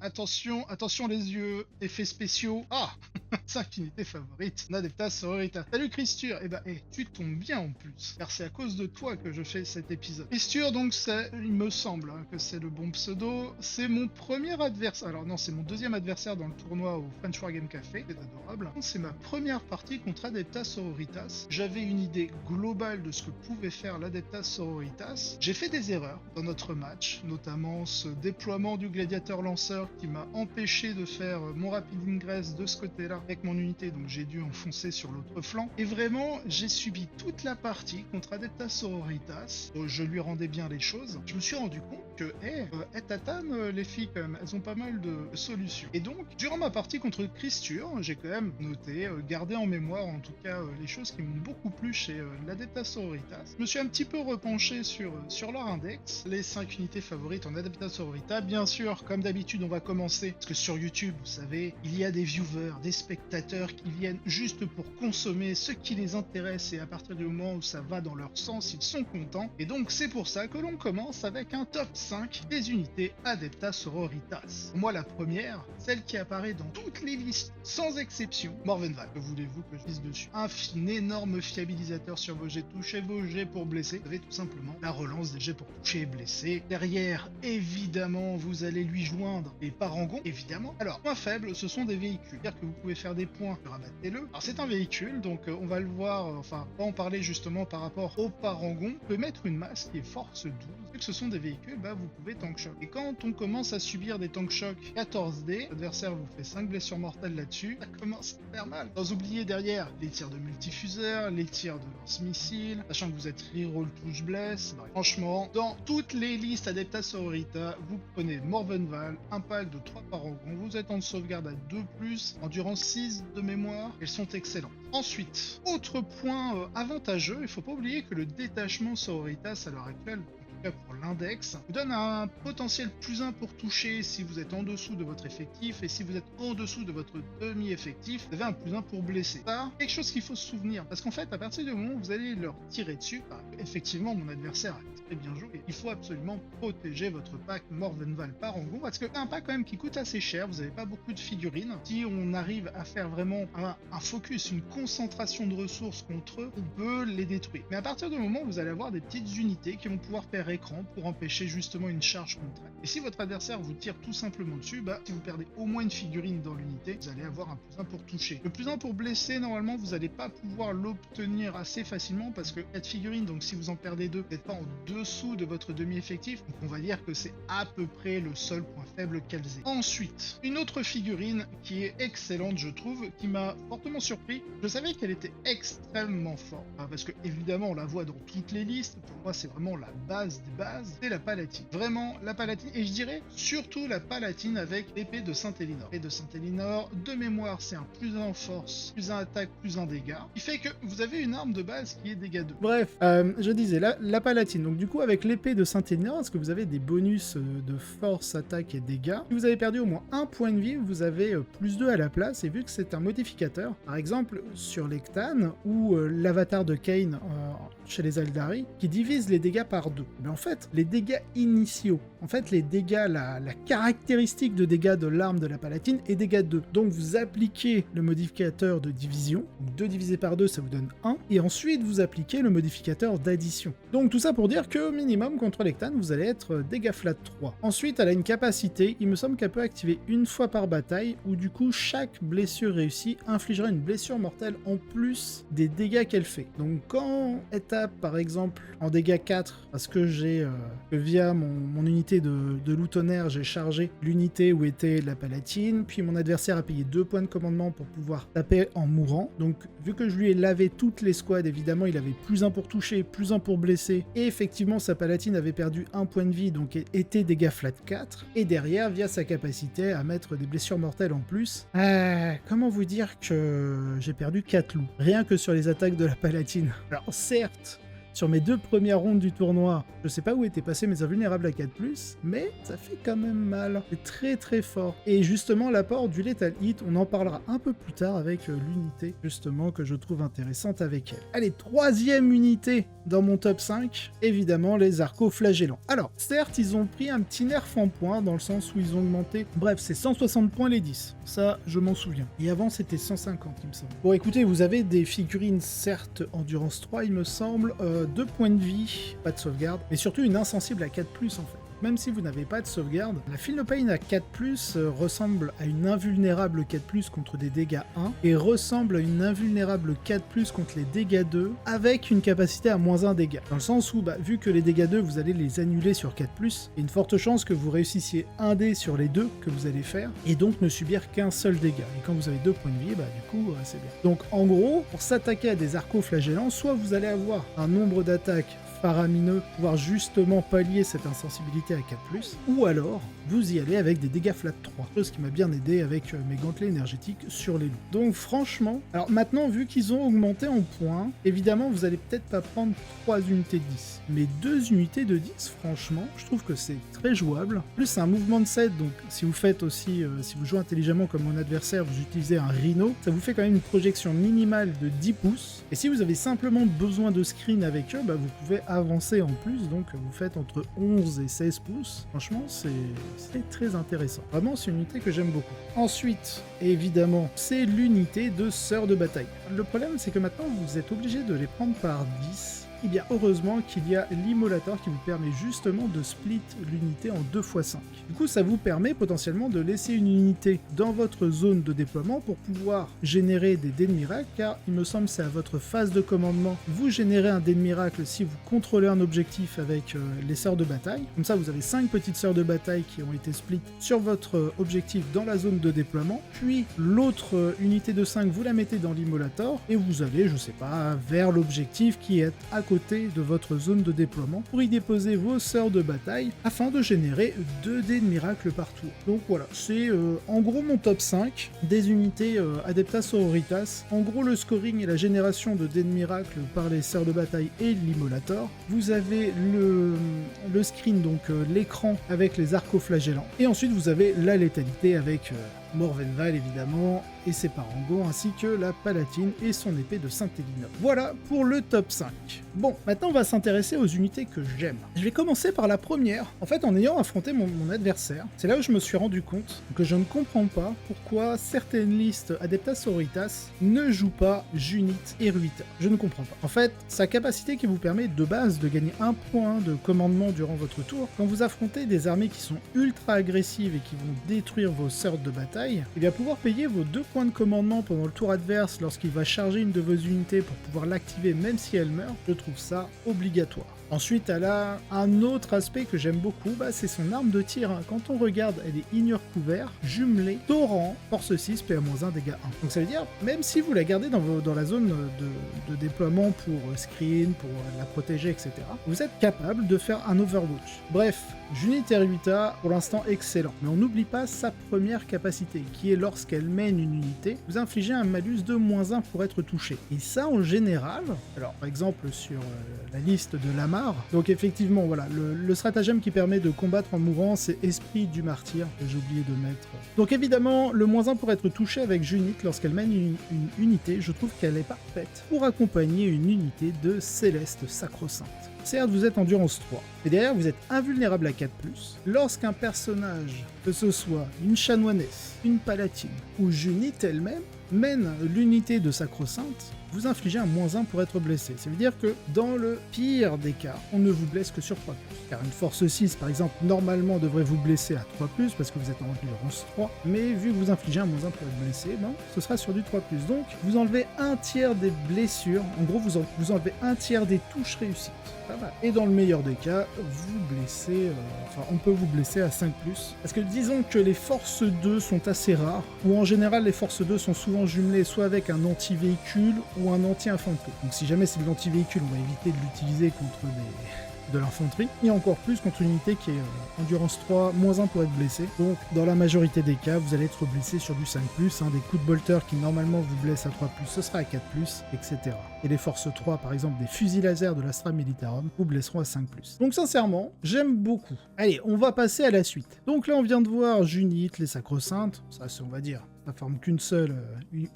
Attention, attention les yeux, effets spéciaux. Ah 5 unités favorites, Nadepta Sororita. Salut Christure, tu tombes bien en plus, car c'est à cause de toi que je fais cet épisode. Christure, donc il me semble que c'est le bon pseudo, c'est mon premier adversaire, alors non, c'est mon deuxième adversaire dans le tournoi au French Wargame Café, c'est adorable. C'est ma première partie contre Adepta Sororitas. J'avais une idée globale de ce que pouvait faire l'Adepta Sororitas. J'ai fait des erreurs dans notre match, notamment ce déploiement du gladiateur lanceur qui m'a empêché de faire mon rapid ingress de ce côté-là avec mon unité, donc j'ai dû enfoncer sur l'autre flanc. Et vraiment, j'ai subi toute la partie contre Adepta Sororitas. Je lui rendais bien les choses. Je me suis rendu compte que, Tatan, les filles, quand même, elles ont pas mal de solutions. Et donc, durant ma partie contre Christure, j'ai quand même noté, gardé en mémoire, en tout cas, les choses qui m'ont beaucoup plu chez l'Adepta Sororitas. Je me suis un petit peu repenché sur leur index, les 5 unités favorites en Adepta Sororita. Bien sûr, comme d'habitude, on va commencer, parce que sur YouTube, vous savez, il y a des viewers, des spectateurs qui viennent juste pour consommer ce qui les intéresse, et à partir du moment où ça va dans leur sens, ils sont contents. Et donc, c'est pour ça que l'on commence avec un top 5 des unités Adepta Sororitas. Pour moi, la première, celle qui apparaît dans toutes les listes, sans exception, Morvenval. Que voulez-vous que je dise dessus? Un énorme fiabilisateur sur vos jets de touche et vos jets pour blesser. Vous avez tout simplement la relance des jets pour toucher et blesser. Derrière, évidemment, vous allez lui joindre les parangons, évidemment. Alors, point faible, ce sont des véhicules. C'est-à-dire que vous pouvez faire des points, rabattez-le. Alors, c'est un véhicule, donc on va le voir, on va en parler justement par rapport aux parangons. Vous pouvez mettre une masse qui est force 12. Vu que ce sont des véhicules, vous pouvez tank shock. Et quand on commence à subir des tank shock 14D, l'adversaire vous fait 5 blessures mortelles là-dessus, ça commence à faire mal. Sans oublier derrière les tirs de multifuseurs, les tirs de lance-missiles, sachant que vous êtes reroll touche bless. Bref, franchement, dans toutes les listes Adepta Sororita, vous prenez Morvenval, un pack de 3 parangons, vous êtes en sauvegarde à 2+, endurance 6 de mémoire, elles sont excellentes. Ensuite, autre point avantageux, il faut pas oublier que le détachement Sororitas à l'heure actuelle, pour l'index, vous donne un potentiel +1 pour toucher si vous êtes en dessous de votre effectif, et si vous êtes en dessous de votre demi-effectif, vous avez un +1 pour blesser. Ça, quelque chose qu'il faut se souvenir, parce qu'en fait, à partir du moment où vous allez leur tirer dessus, effectivement, mon adversaire a très bien joué, il faut absolument protéger votre pack Morvenval Parangon, parce que c'est un pack quand même qui coûte assez cher, vous n'avez pas beaucoup de figurines. Si on arrive à faire vraiment un focus, une concentration de ressources contre eux, on peut les détruire. Mais à partir du moment où vous allez avoir des petites unités qui vont pouvoir faire écran pour empêcher justement une charge contre elle. Et si votre adversaire vous tire tout simplement dessus, si vous perdez au moins une figurine dans l'unité, vous allez avoir un +1 pour toucher. Le +1 pour blesser, normalement, vous n'allez pas pouvoir l'obtenir assez facilement parce que 4 figurines, donc si vous en perdez 2, vous n'êtes pas en dessous de votre demi-effectif, donc on va dire que c'est à peu près le seul point faible qu'elles aient. Ensuite, une autre figurine qui est excellente, je trouve, qui m'a fortement surpris. Je savais qu'elle était extrêmement forte, parce que évidemment, on la voit dans toutes les listes. Pour moi, c'est vraiment la base des bases, c'est la Palatine. Vraiment, la Palatine, et je dirais surtout la Palatine avec l'épée de Saint-Elinor. L'épée de Saint-Elinor, de mémoire, c'est un +1 en force, +1 attaque, +1 dégâts, qui fait que vous avez une arme de base qui est dégâts 2. Bref, je disais, la Palatine, donc du coup, avec l'épée de Saint-Elinor, est-ce que vous avez des bonus de force, attaque et dégâts? Si vous avez perdu au moins un point de vie, vous avez +2 à la place, et vu que c'est un modificateur, par exemple, sur l'Ectane, ou l'avatar de Kane chez les Aldari, qui divise les dégâts par 2. Mais en fait, les dégâts initiaux, les dégâts, la caractéristique de dégâts de l'arme de la Palatine est dégâts 2. Donc vous appliquez le modificateur de division, donc 2 divisé par 2 ça vous donne 1, et ensuite vous appliquez le modificateur d'addition. Donc tout ça pour dire que minimum contre l'Ectane, vous allez être dégâts flat 3. Ensuite, elle a une capacité, il me semble qu'elle peut activer une fois par bataille, où du coup chaque blessure réussie infligera une blessure mortelle en plus des dégâts qu'elle fait. Donc quand elle tape par exemple en dégâts 4, parce que j'ai via mon unité de loup-tonnerre, j'ai chargé l'unité où était la Palatine, puis mon adversaire a payé 2 points de commandement pour pouvoir taper en mourant. Donc vu que je lui ai lavé toutes les squads, évidemment il avait +1 pour toucher, +1 pour blesser, et effectivement sa Palatine avait perdu 1 point de vie, donc était dégâts flat 4, et derrière via sa capacité à mettre des blessures mortelles en plus, comment vous dire que j'ai perdu 4 loups, rien que sur les attaques de la Palatine. Alors certes, sur mes 2 premières rondes du tournoi, je sais pas où étaient passés mes invulnérables à 4+, mais ça fait quand même mal. C'est très très fort. Et justement, l'apport du Lethal Hit, on en parlera un peu plus tard avec l'unité, justement, que je trouve intéressante avec elle. Allez, 3e unité dans mon top 5, évidemment, les arco-flagellants. Alors, certes, ils ont pris un petit nerf en points, dans le sens où ils ont augmenté... Bref, c'est 160 points les 10. Ça, je m'en souviens. Et avant, c'était 150, il me semble. Bon, écoutez, vous avez des figurines, certes, Endurance 3, il me semble, 2 points de vie, pas de sauvegarde, mais surtout une insensible à 4+, en fait. Même si vous n'avez pas de sauvegarde, la Feel No Pain à 4+, ressemble à une invulnérable 4+, contre des dégâts 1, et ressemble à une invulnérable 4+, contre les dégâts 2, avec une capacité à -1 dégâts. Dans le sens où, vu que les dégâts 2, vous allez les annuler sur 4+, il y a une forte chance que vous réussissiez un dé sur les 2 que vous allez faire, et donc ne subir qu'un seul dégât. Et quand vous avez 2 points de vie, du coup, c'est bien. Donc en gros, pour s'attaquer à des arco-flagellants, soit vous allez avoir un nombre d'attaques faramineux, pouvoir justement pallier cette insensibilité à 4+, ou alors vous y allez avec des dégâts flat 3, chose qui m'a bien aidé avec mes gantelets énergétiques sur les loups. Donc franchement, alors maintenant vu qu'ils ont augmenté en points, évidemment vous allez peut-être pas prendre 3 unités de 10, mais 2 unités de 10, franchement, je trouve que c'est très jouable. En plus c'est un mouvement de 7, donc si vous faites aussi, si vous jouez intelligemment comme mon adversaire, vous utilisez un rhino, ça vous fait quand même une projection minimale de 10 pouces, et si vous avez simplement besoin de screen avec eux, vous pouvez avancer en plus, donc vous faites entre 11 et 16 pouces. Franchement, c'est très intéressant. Vraiment, c'est une unité que j'aime beaucoup. Ensuite, évidemment, c'est l'unité de sœurs de bataille. Le problème, c'est que maintenant, vous êtes obligé de les prendre par 10. Eh bien, heureusement qu'il y a l'immolator qui vous permet justement de split l'unité en 2x5. Du coup, ça vous permet potentiellement de laisser une unité dans votre zone de déploiement pour pouvoir générer des dés de miracle, car il me semble que c'est à votre phase de commandement, vous générez un dé de miracle si vous contrôlez un objectif avec les sœurs de bataille. Comme ça, vous avez 5 petites sœurs de bataille qui ont été split sur votre objectif dans la zone de déploiement, puis l'autre unité de 5, vous la mettez dans l'immolator, et vous allez, je sais pas, vers l'objectif qui est à côté de votre zone de déploiement pour y déposer vos sœurs de bataille afin de générer 2 dés de miracle par tour. Donc voilà, c'est en gros mon top 5 des unités Adeptas Sororitas. En gros, le scoring et la génération de dés de miracle par les sœurs de bataille et l'immolator. Vous avez le screen, donc l'écran avec les arco-flagellants. Et ensuite vous avez la létalité avec Morvenval évidemment, et ses parangons, ainsi que la palatine et son épée de Saint-Elinor. Voilà pour le top 5. Bon, maintenant on va s'intéresser aux unités que j'aime. Je vais commencer par la première. En fait, en ayant affronté mon adversaire, c'est là où je me suis rendu compte que je ne comprends pas pourquoi certaines listes Adeptas Sororitas ne jouent pas Junit et Ruita. Je ne comprends pas. En fait, sa capacité qui vous permet de base de gagner 1 point de commandement durant votre tour, quand vous affrontez des armées qui sont ultra agressives et qui vont détruire vos sœurs de bataille, et bien pouvoir payer vos 2 points de commandement pendant le tour adverse lorsqu'il va charger une de vos unités pour pouvoir l'activer même si elle meurt, je trouve ça obligatoire. Ensuite, elle a un autre aspect que j'aime beaucoup, c'est son arme de tir. Quand on regarde, elle est ignore couvert, jumelée, torrent, force 6, PA-1, dégâts 1. Donc ça veut dire, même si vous la gardez dans la zone de déploiement pour screen, pour la protéger, etc., vous êtes capable de faire un Overwatch. Bref, Junit Ruita, pour l'instant excellent. Mais on n'oublie pas sa première capacité, qui est lorsqu'elle mène une unité, vous infligez un malus de -1 pour être touché. Et ça, en général, alors par exemple sur la liste de Lamar, donc effectivement, voilà, le stratagème qui permet de combattre en mourant, c'est Esprit du Martyr, que j'ai oublié de mettre. Donc évidemment, le -1 pour être touché avec Junit lorsqu'elle mène une unité, je trouve qu'elle est parfaite pour accompagner une unité de Céleste Sacro-Sainte. Certes, vous êtes Endurance 3, et derrière, vous êtes invulnérable à 4+. Lorsqu'un personnage, que ce soit une chanoinesse, une palatine ou Junit elle-même, mène l'unité de Sacro-Sainte, vous infligez un -1 pour être blessé. Ça veut dire que dans le pire des cas, on ne vous blesse que sur 3+. Car une force 6, par exemple, normalement devrait vous blesser à 3+, parce que vous êtes en endurance 3, mais vu que vous infligez un -1 pour être blessé, ce sera sur du 3+. Donc, vous enlevez un tiers des blessures, en gros, vous enlevez un tiers des touches réussites. Pas mal. Et dans le meilleur des cas, vous blessez, on peut vous blesser à 5+. Parce que disons que les forces 2 sont assez rares, ou en général, les forces 2 sont souvent jumelées soit avec un anti-véhicule ou un anti-infanterie. Donc si jamais c'est de l'anti-véhicule, on va éviter de l'utiliser contre de l'infanterie, et encore plus contre une unité qui est endurance 3, -1 pour être blessé. Donc dans la majorité des cas, vous allez être blessé sur du 5+, des coups de bolter qui normalement vous blessent à 3+, ce sera à 4+, etc. Et les forces 3, par exemple des fusils laser de l'Astra Militarum, vous blesseront à 5+. Donc sincèrement, j'aime beaucoup. Allez, on va passer à la suite. Donc là on vient de voir Junit, les Sacro-Saintes, ça c'est on va dire... ça forme qu'une seule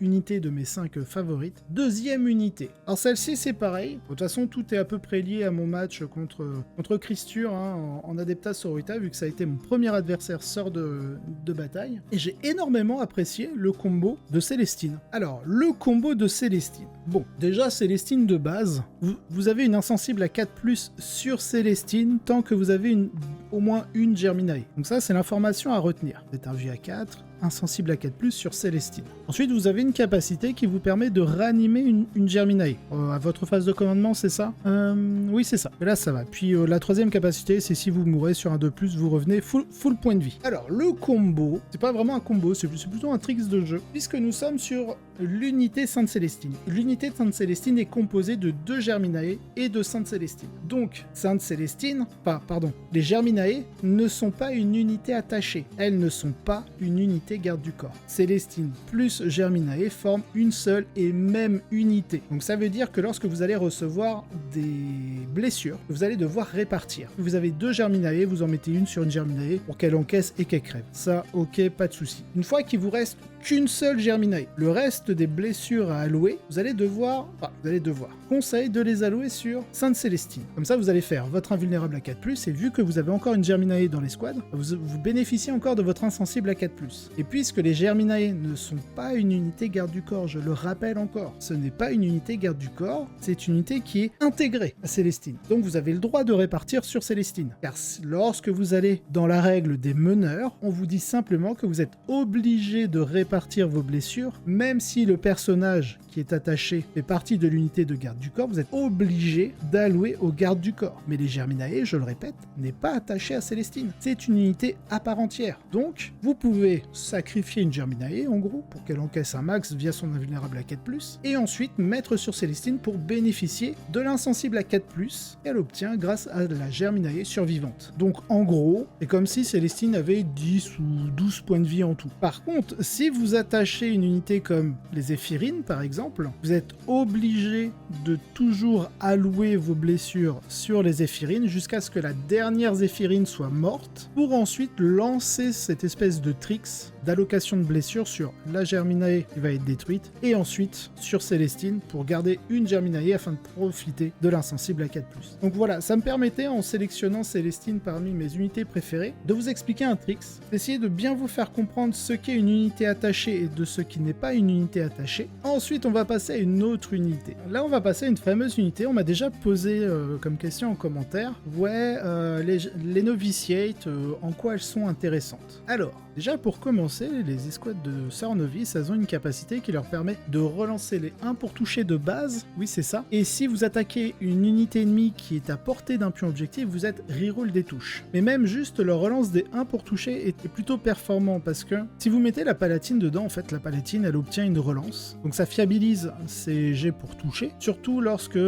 unité de mes 5 favorites. Deuxième unité. Alors celle-ci c'est pareil. De toute façon tout est à peu près lié à mon match contre Christur en Adeptas Sororita, vu que ça a été mon premier adversaire sort de bataille. Et j'ai énormément apprécié le combo de Célestine. Alors le combo de Célestine. Bon, déjà Célestine de base, vous avez une insensible à 4+, sur Célestine tant que vous avez au moins une Germinae. Donc ça c'est l'information à retenir. C'est un J à 4. Insensible à 4+, sur Célestine. Ensuite, vous avez une capacité qui vous permet de réanimer une Germinae. À votre phase de commandement, c'est ça Oui, c'est ça. Et là, ça va. Puis la troisième capacité, c'est si vous mourrez sur un 2+, vous revenez full point de vie. Alors, le combo, c'est pas vraiment un combo, c'est plutôt un trick de jeu, puisque nous sommes sur l'unité Sainte-Célestine. L'unité de Sainte-Célestine est composée de 2 Germinae et de Sainte-Célestine. Donc, Sainte-Célestine, les Germinae ne sont pas une unité attachée. Elles ne sont pas une unité garde du corps. Célestine plus Germinae forment une seule et même unité. Donc ça veut dire que lorsque vous allez recevoir des blessures, vous allez devoir répartir. Vous avez 2 Germinae, vous en mettez une sur une Germinae pour qu'elle encaisse et qu'elle crève. Ça, ok, pas de souci. Une fois qu'il vous reste qu'une seule Germinae, le reste des blessures à allouer, vous allez devoir, conseil de les allouer sur Sainte-Célestine. Comme ça, vous allez faire votre invulnérable à 4+, et vu que vous avez encore une Germinae dans l'escouade, vous bénéficiez encore de votre insensible à 4+. Et puisque les Germinae ne sont pas une unité garde du corps, je le rappelle encore, ce n'est pas une unité garde du corps, c'est une unité qui est intégrée à Célestine. Donc vous avez le droit de répartir sur Célestine. Car lorsque vous allez dans la règle des meneurs, on vous dit simplement que vous êtes obligé de répartir vos blessures, même si le personnage qui est attaché fait partie de l'unité de garde du corps, vous êtes obligé d'allouer aux gardes du corps. Mais les Germinae, je le répète, n'est pas attaché à Célestine. C'est une unité à part entière. Donc, vous pouvez sacrifier une Germinae, en gros, pour qu'elle encaisse un max via son invulnérable à 4+, et ensuite mettre sur Célestine pour bénéficier de l'insensible à 4+, qu'elle obtient grâce à la Germinae survivante. Donc, en gros, c'est comme si Célestine avait 10 ou 12 points de vie en tout. Par contre, si vous attachez une unité comme les Éphirines, par exemple, vous êtes obligé de toujours allouer vos blessures sur les Éphirines jusqu'à ce que la dernière Zéphirine soit morte, pour ensuite lancer cette espèce de tricks d'allocation de blessures sur la Germinae qui va être détruite, et ensuite sur Célestine pour garder une Germinae afin de profiter de l'insensible à 4+. Donc voilà, ça me permettait, en sélectionnant Célestine parmi mes unités préférées, de vous expliquer un tricks, d'essayer de bien vous faire comprendre ce qu'est une unité attachée et de ce qui n'est pas une unité attachée. Ensuite, on va passer à une autre unité. Là, on va passer à une fameuse unité. On m'a déjà posé comme question en commentaire, les noviciates, en quoi elles sont intéressantes. Alors, déjà pour commencer, les escouades de sœurs novices, elles ont une capacité qui leur permet de relancer les 1 pour toucher de base, oui c'est ça, et si vous attaquez une unité ennemie qui est à portée d'un pion objectif, vous êtes reroll des touches. Mais même juste le relance des 1 pour toucher est plutôt performant, parce que si vous mettez la palatine dedans, en fait la palatine elle obtient une relance, donc ça fiabilise ses jets pour toucher, surtout lorsque,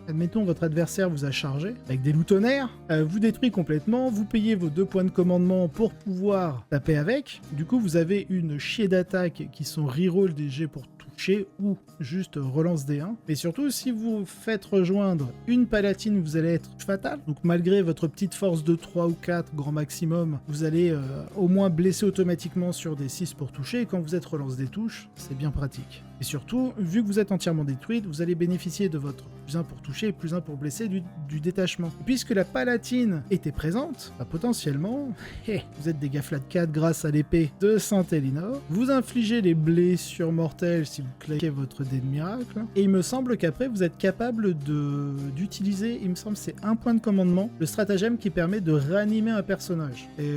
admettons votre adversaire vous a chargé avec des loups tonnerres, vous détruit complètement, vous payez vos 2 points de commandement pour pouvoir taper avec, du coup vous avez une chier d'attaque qui sont reroll des jets pour toucher ou juste relance des 1. Mais surtout, si vous faites rejoindre une palatine, vous allez être fatal. Donc malgré votre petite force de 3 ou 4 grand maximum, vous allez au moins blesser automatiquement sur des 6 pour toucher. Et quand vous êtes relance des touches, c'est bien pratique. Et surtout, vu que vous êtes entièrement détruite, vous allez bénéficier de votre plus 1 pour toucher et plus 1 pour blesser du détachement. Et puisque la palatine était présente, potentiellement, vous êtes dégâts flat 4 grâce à l'épée de Saint-Elinor. Vous infligez les blessures mortelles si vous claquez votre dé de miracle. Et il me semble qu'après, vous êtes capable d'utiliser, il me semble c'est un point de commandement, le stratagème qui permet de réanimer un personnage. Et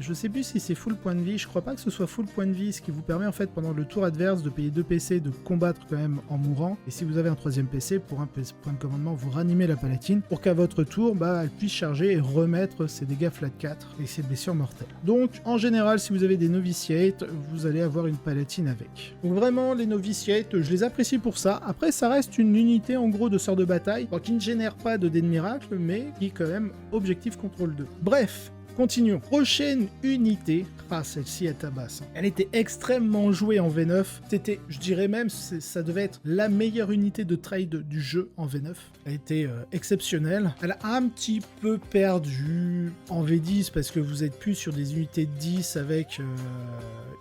je sais plus si c'est full point de vie, je crois pas que ce soit full point de vie, ce qui vous permet en fait pendant le tour adverse de payer 2 PC, de combattre quand même en mourant. Et si vous avez un 3ème PC, pour un point de commandement, vous ranimez la palatine pour qu'à votre tour, elle puisse charger et remettre ses dégâts flat 4 et ses blessures mortelles. Donc en général, si vous avez des noviciates, vous allez avoir une palatine avec. Donc vraiment, les noviciates, Vitiate, je les apprécie pour ça. Après, ça reste une unité en gros de sort de bataille, qui ne génère pas de dés de miracle, mais qui est quand même objectif contrôle 2. Bref, continuons. Prochaine unité. Ah, celle-ci est tabasse. Elle était extrêmement jouée en V9. C'était, je dirais même, ça devait être la meilleure unité de trade du jeu en V9. Elle était exceptionnelle. Elle a un petit peu perdu en V10 parce que vous êtes plus sur des unités de 10 avec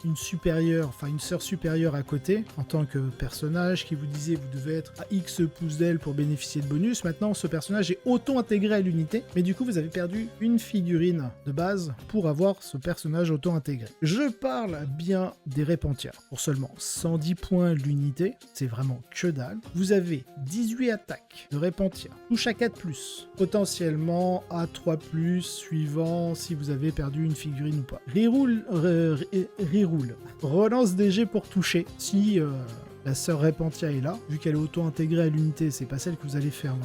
une supérieure, enfin une sœur supérieure à côté en tant que personnage qui vous disait vous devez être à X pouces d'aile pour bénéficier de bonus. Maintenant, ce personnage est auto-intégré à l'unité, mais du coup, vous avez perdu une figurine de base pour avoir ce personnage auto-intégré. Je parle bien des Repentia pour seulement 110 points l'unité, c'est vraiment que dalle. Vous avez 18 attaques de Repentia, touche à 4+, potentiellement à 3+, suivant si vous avez perdu une figurine ou pas. Reroll, relance des jets pour toucher, si la sœur Repentia est là, vu qu'elle est auto-intégrée à l'unité, c'est pas celle que vous allez faire,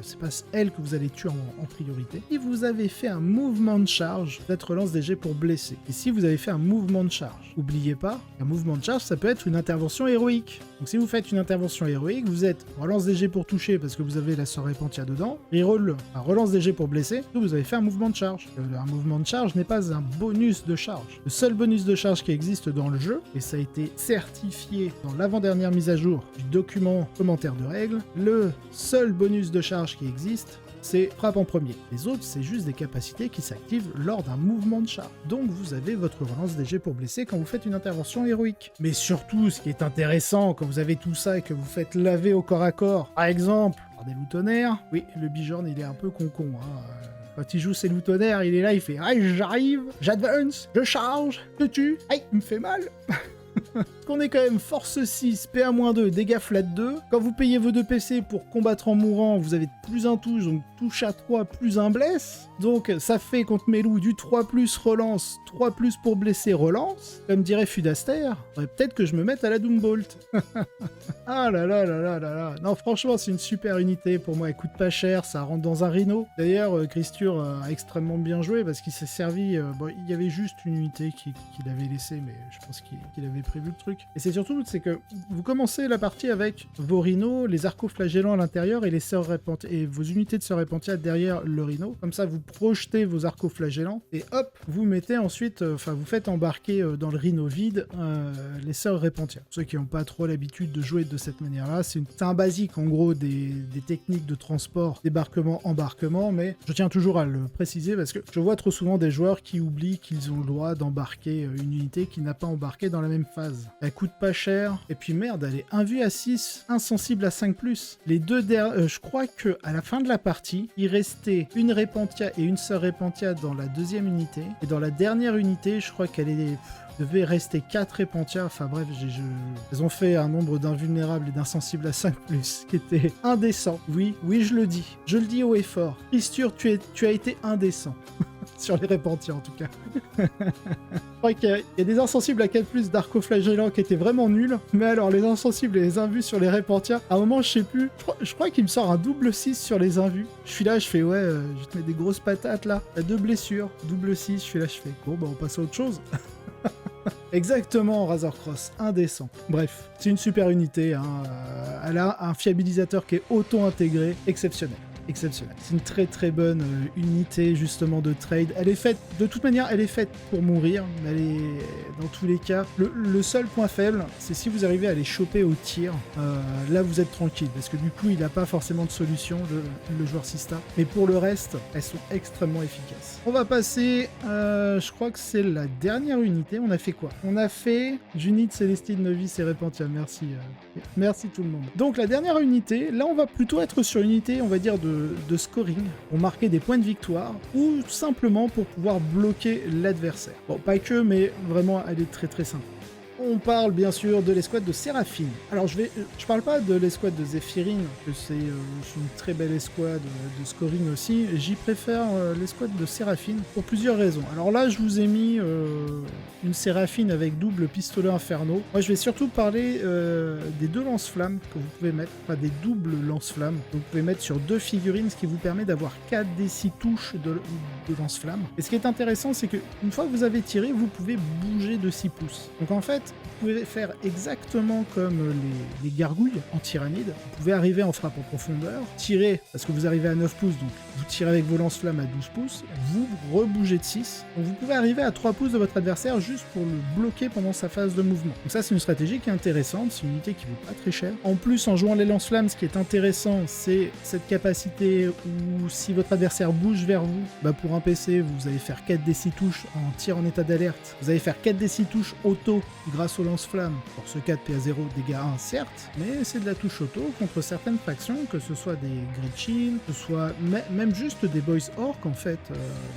c'est pas elle que vous allez tuer en priorité. Si vous avez fait un mouvement de charge, peut-être relance des jets pour blesser. Et si vous avez fait un mouvement de charge, n'oubliez pas, un mouvement de charge, ça peut être une intervention héroïque. Donc si vous faites une intervention héroïque, vous êtes relance des jets pour toucher parce que vous avez la sœur Repentia dedans, reroll, relance des jets pour blesser, vous avez fait un mouvement de charge. Un mouvement de charge n'est pas un bonus de charge. Le seul bonus de charge qui existe dans le jeu, et ça a été certifié dans l'avant-dernière mise à jour du document commentaire de règles, le seul bonus de charge qui existe, c'est frappe en premier. Les autres, c'est juste des capacités qui s'activent lors d'un mouvement de charge. Donc vous avez votre relance des jets pour blesser quand vous faites une intervention héroïque. Mais surtout, ce qui est intéressant, quand vous avez tout ça et que vous faites laver au corps à corps, par exemple, par des loups tonnerres, oui, le Bijorn, il est un peu con-con, hein. Quand il joue ses loups tonnerres, il est là, il fait « Aïe, j'arrive, j'advance, je charge, je tue, aïe, il me fait mal !» qu'on est quand même force 6, PA-2, dégâts flat 2. Quand vous payez vos 2 PC pour combattre en mourant, vous avez plus un touche, donc touche à 3 plus un blesse. Donc ça fait contre mes loups du 3+, relance, 3+ pour blesser, relance. Comme dirait Fudaster, peut-être que je me mette à la Doombolt. Ah là là là là là là. Non, franchement, c'est une super unité. Pour moi, elle coûte pas cher, ça rentre dans un rhino. D'ailleurs, Christur a extrêmement bien joué parce qu'il s'est servi... bon, il y avait juste une unité qu'il avait laissée, mais je pense qu'il avait prévu le truc. Et c'est surtout, c'est que vous commencez la partie avec vos rhinos, les arco-flagellants à l'intérieur et les sœurs Repentia, et vos unités de sœurs Repentia derrière le rhino. Comme ça, vous projetez vos arco-flagellants et hop, vous mettez ensuite, vous faites embarquer dans le rhino vide les sœurs Repentia. Pour ceux qui n'ont pas trop l'habitude de jouer de cette manière-là, c'est un basique en gros des techniques de transport, débarquement, embarquement, mais je tiens toujours à le préciser parce que je vois trop souvent des joueurs qui oublient qu'ils ont le droit d'embarquer une unité qui n'a pas embarqué dans la même phase. Elle coûte pas cher, et puis merde, elle est 1 vue à 6, insensible à 5+. Les deux derniers, je crois que à la fin de la partie, il restait une Repentia et une sœur Repentia dans la deuxième unité, et dans la dernière unité, je crois qu'elle devait rester 4 Repentia, enfin bref, ils ont fait un nombre d'invulnérables et d'insensibles à 5+, qui était indécent. Oui, je le dis haut et fort. Christur, tu as été indécent. Sur les Repentia en tout cas. Je crois qu'il y a des insensibles à 4+ d'arco-flagellants qui étaient vraiment nuls, mais alors les insensibles et les invus sur les Repentia, à un moment je sais plus, je crois qu'il me sort un double 6 sur les invus. Je suis là, je fais ouais, je te mets des grosses patates là, t'as 2 blessures, double 6, je suis là, je fais bon bah on passe à autre chose. Exactement, Razorcross, indécent. Bref, c'est une super unité, hein. Elle a un fiabilisateur qui est auto-intégré, exceptionnel. Exceptionnel. C'est une très très bonne unité justement de trade. Elle est faite, de toute manière, elle est faite pour mourir. Elle est dans tous les cas. Le seul point faible, c'est si vous arrivez à les choper au tir. Là, vous êtes tranquille parce que du coup, il n'a pas forcément de solution, le joueur Sista. Mais pour le reste, elles sont extrêmement efficaces. On va passer, je crois que c'est la dernière unité. On a fait quoi? On a fait Junit, Célestine, Novice et Repentia. Merci. Merci tout le monde. Donc la dernière unité, là, on va plutôt être sur une unité, on va dire, de scoring pour marquer des points de victoire ou simplement pour pouvoir bloquer l'adversaire. Bon, pas que, mais vraiment, elle est très très simple. On parle bien sûr de l'escouade de Séraphine. Alors je parle pas de l'escouade de Zéphirine, que c'est une très belle escouade de scoring aussi. J'y préfère l'escouade de Séraphine pour plusieurs raisons. Alors là, je vous ai mis une Séraphine avec double pistolet inferno. Moi, je vais surtout parler des 2 lance-flammes que vous pouvez mettre, enfin des doubles lance-flammes. Donc vous pouvez mettre sur 2 figurines, ce qui vous permet d'avoir 4 des 6 touches de lance-flammes. Et ce qui est intéressant, c'est que une fois que vous avez tiré, vous pouvez bouger de 6 pouces. Donc en fait, vous pouvez faire exactement comme les gargouilles en tyrannide. Vous pouvez arriver en frappe en profondeur, tirer, parce que vous arrivez à 9 pouces, donc vous tirez avec vos lance-flammes à 12 pouces, vous rebougez de 6. Donc vous pouvez arriver à 3 pouces de votre adversaire juste pour le bloquer pendant sa phase de mouvement. Donc ça, c'est une stratégie qui est intéressante, c'est une unité qui vaut pas très cher. En plus, en jouant les lance-flammes, ce qui est intéressant, c'est cette capacité où si votre adversaire bouge vers vous, bah pour un PC, vous allez faire 4 des 6 touches en tir en état d'alerte. Vous allez faire 4 des 6 touches auto grâce au lance-flamme. Force 4, PA0, dégâts 1, certes, mais c'est de la touche auto contre certaines factions, que ce soit des Gretchen, que ce soit même juste des Boys Orc en fait,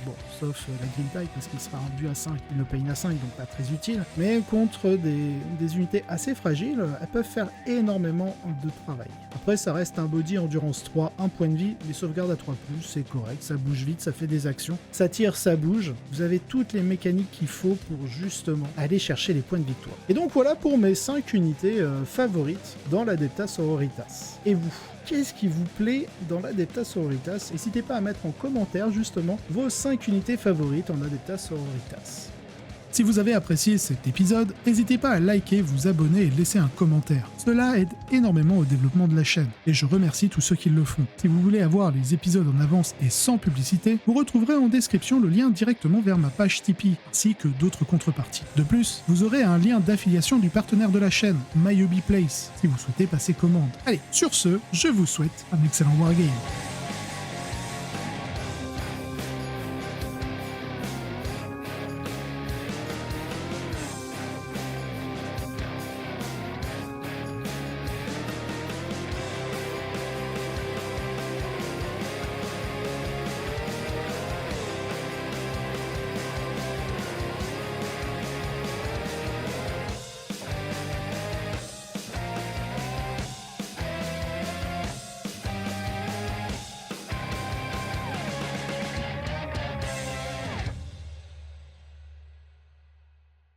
bon, sauf la Green Tide parce qu'il sera rendu à 5, il le paye à 5, donc pas très utile, mais contre des unités assez fragiles, elles peuvent faire énormément de travail. Après, ça reste un body endurance 3, 1 point de vie, les sauvegardes à 3 pouces, c'est correct, ça bouge vite, ça fait des actions, ça tire, ça bouge, vous avez toutes les mécaniques qu'il faut pour justement aller chercher les points de victoire. Et donc voilà pour mes 5 unités favorites dans l'Adepta Sororitas. Et vous, qu'est-ce qui vous plaît dans l'Adepta Sororitas? N'hésitez pas à mettre en commentaire justement vos 5 unités favorites en Adepta Sororitas. Si vous avez apprécié cet épisode, n'hésitez pas à liker, vous abonner et laisser un commentaire. Cela aide énormément au développement de la chaîne, et je remercie tous ceux qui le font. Si vous voulez avoir les épisodes en avance et sans publicité, vous retrouverez en description le lien directement vers ma page Tipeee, ainsi que d'autres contreparties. De plus, vous aurez un lien d'affiliation du partenaire de la chaîne, MyHobbyPlace, si vous souhaitez passer commande. Allez, sur ce, je vous souhaite un excellent wargame.